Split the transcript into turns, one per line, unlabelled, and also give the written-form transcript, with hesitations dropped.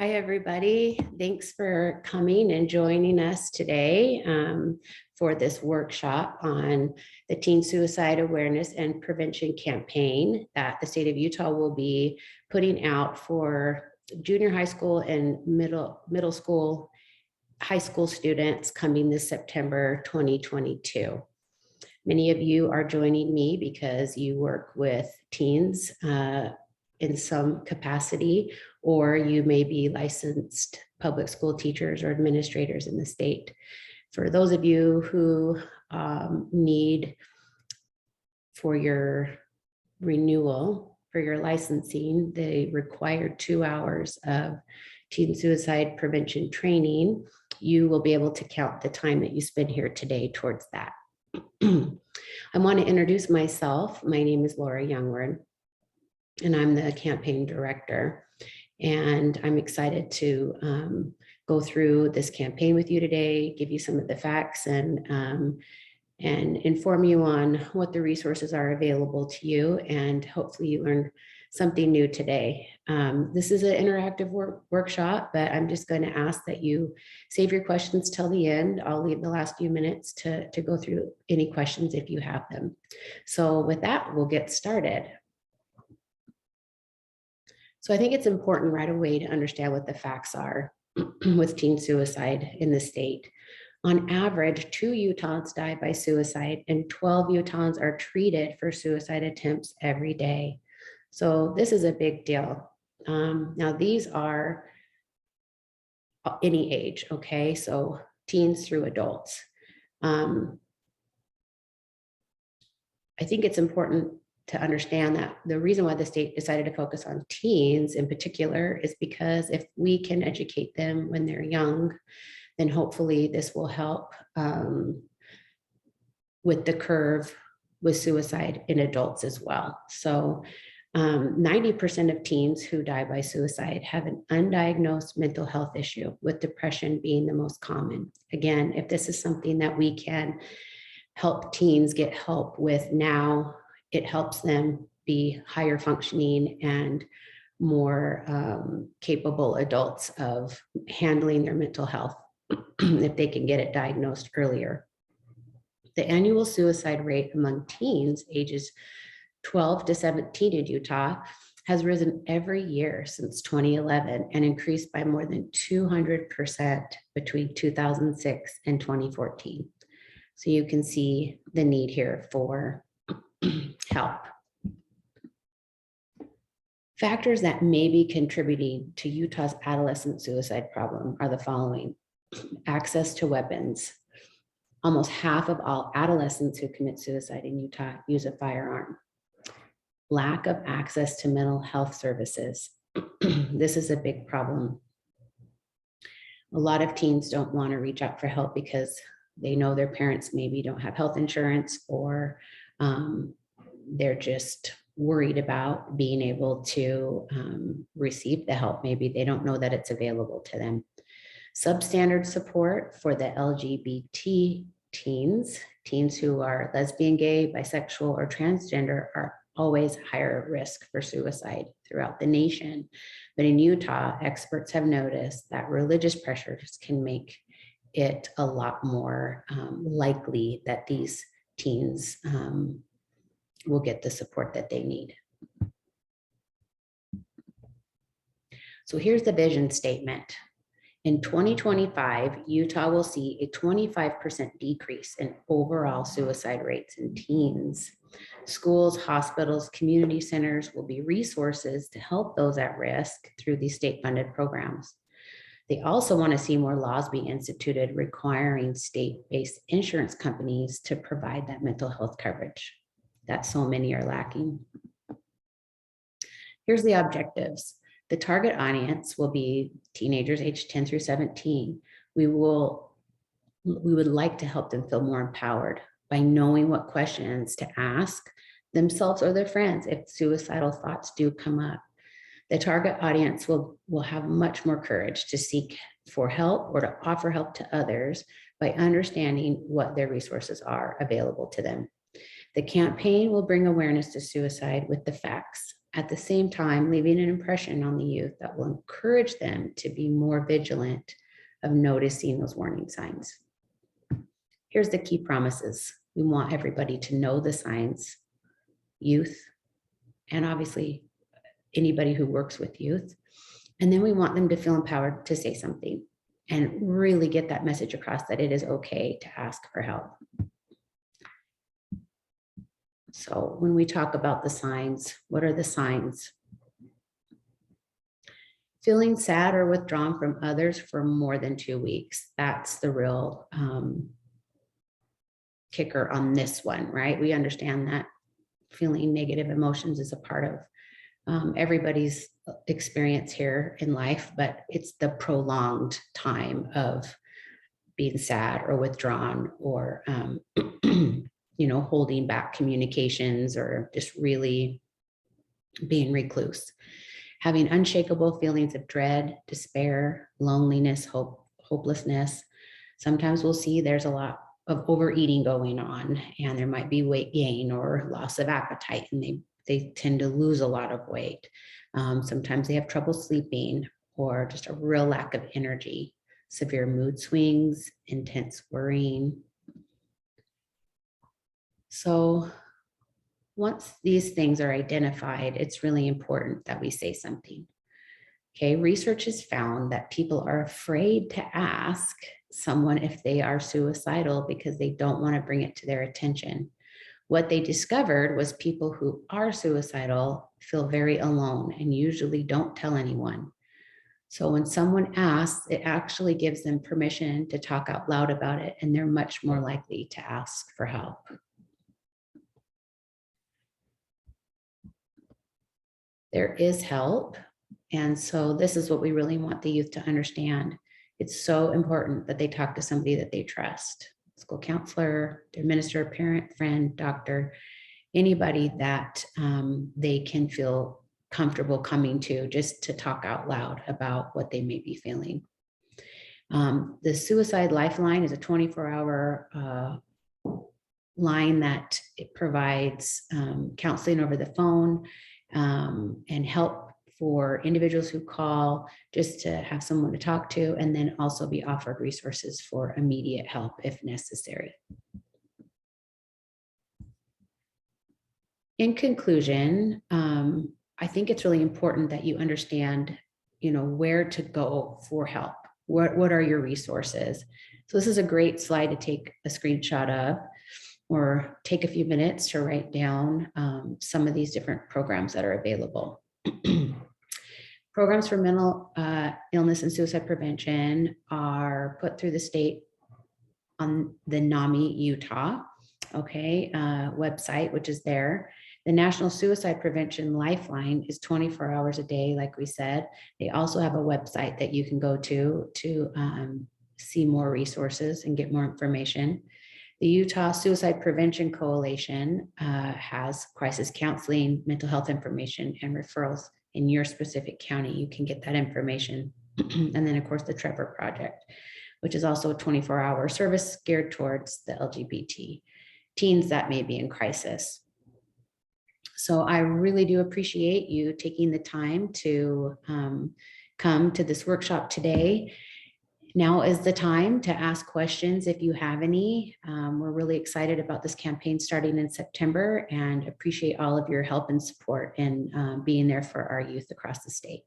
Hi, everybody. Thanks for coming and joining us today for this workshop on the Teen Suicide Awareness and Prevention Campaign that the state of Utah will be putting out for junior high school and middle school, high school students coming this September 2022. Many of you are joining me because you work with teens in some capacity, or you may be licensed public school teachers or administrators in the state. For those of you who need for your renewal, for your licensing, the required 2 hours of teen suicide prevention training, you will be able to count the time that you spend here today towards that. I want to introduce myself. My name is Laura Youngward, and I'm the campaign director. And I'm excited to go through this campaign with you today, give you some of the facts and inform you on what the resources are available to you. And hopefully you learned something new today. This is an interactive workshop, but I'm just going to ask that you save your questions till the end. I'll leave the last few minutes to go through any questions if you have them. So with that, we'll get started. So I think it's important right away to understand what the facts are with teen suicide in the state. On average, 2 Utahns die by suicide and 12 Utahns are treated for suicide attempts every day. So this is a big deal. Now these are any age, okay? So teens through adults. I think it's important to understand that the reason why the state decided to focus on teens in particular is because if we can educate them when they're young, then hopefully this will help with the curve with suicide in adults as well. So 90% of teens who die by suicide have an undiagnosed mental health issue, with depression being the most common. Again, if this is something that we can help teens get help with now, it helps them be higher functioning and more capable adults of handling their mental health if they can get it diagnosed earlier. The annual suicide rate among teens ages 12 to 17 in Utah has risen every year since 2011 and increased by more than 200% between 2006 and 2014. So you can see the need here for help. Factors that may be contributing to Utah's adolescent suicide problem are the following: access to weapons. Almost half of all adolescents who commit suicide in Utah use a firearm. Lack of access to mental health services. This is a big problem. A lot of teens don't want to reach out for help because they know their parents maybe don't have health insurance, or they're just worried about being able to receive the help. Maybe they don't know that it's available to them. Substandard support for the LGBT teens who are lesbian, gay, bisexual, or transgender are always higher risk for suicide throughout the nation. But in Utah, experts have noticed that religious pressures can make it a lot more likely that these teens will get the support that they need. So here's the vision statement. In 2025, Utah will see a 25% decrease in overall suicide rates in teens. Schools, hospitals, community centers will be resources to help those at risk through these state-funded programs. They also want to see more laws be instituted requiring state-based insurance companies to provide that mental health coverage that so many are lacking. Here's the objectives. The target audience will be teenagers aged 10 through 17. We would like to help them feel more empowered by knowing what questions to ask themselves or their friends if suicidal thoughts do come up. The target audience will have much more courage to seek for help or to offer help to others by understanding what their resources are available to them. The campaign will bring awareness to suicide with the facts at the same time leaving an impression on the youth that will encourage them to be more vigilant of noticing those warning signs. Here's the key promises. We want everybody to know the signs, youth, and obviously anybody who works with youth. And then we want them to feel empowered to say something and really get that message across that it is okay to ask for help. So when we talk about the signs, what are the signs? Feeling sad or withdrawn from others for more than 2 weeks. That's the real kicker on this one, right? We understand that feeling negative emotions is a part of everybody's experience here in life, but it's the prolonged time of being sad or withdrawn or, holding back communications or just really being recluse. Having unshakable feelings of dread, despair, loneliness, hopelessness. Sometimes we'll see there's a lot of overeating going on, and there might be weight gain or loss of appetite, and they tend to lose a lot of weight. Sometimes they have trouble sleeping or just a real lack of energy, severe mood swings, intense worrying. So once these things are identified, it's really important that we say something. Okay, research has found that people are afraid to ask someone if they are suicidal because they don't want to bring it to their attention. What they discovered was people who are suicidal feel very alone and usually don't tell anyone. So when someone asks, it actually gives them permission to talk out loud about it, and they're much more likely to ask for help. There is help. And so this is what we really want the youth to understand. It's so important that they talk to somebody that they trust. School counselor, their minister, parent, friend, doctor, anybody that they can feel comfortable coming to just to talk out loud about what they may be feeling. The Suicide Lifeline is a 24-hour line that it provides counseling over the phone and help for individuals who call just to have someone to talk to, and then also be offered resources for immediate help if necessary. In conclusion, I think it's really important that you understand, where to go for help. What are your resources? So this is a great slide to take a screenshot of, or take a few minutes to write down some of these different programs that are available. Programs for mental illness and suicide prevention are put through the state on the NAMI Utah, website, which is there. The National Suicide Prevention Lifeline is 24 hours a day, like we said. They also have a website that you can go to see more resources and get more information. The Utah Suicide Prevention Coalition has crisis counseling, mental health information, and referrals in your specific county. You can get that information. And then, of course, the Trevor Project, which is also a 24-hour service geared towards the LGBT teens that may be in crisis. So I really do appreciate you taking the time to come to this workshop today. Now is the time to ask questions if you have any. We're really excited about this campaign starting in September and appreciate all of your help and support and being there for our youth across the state.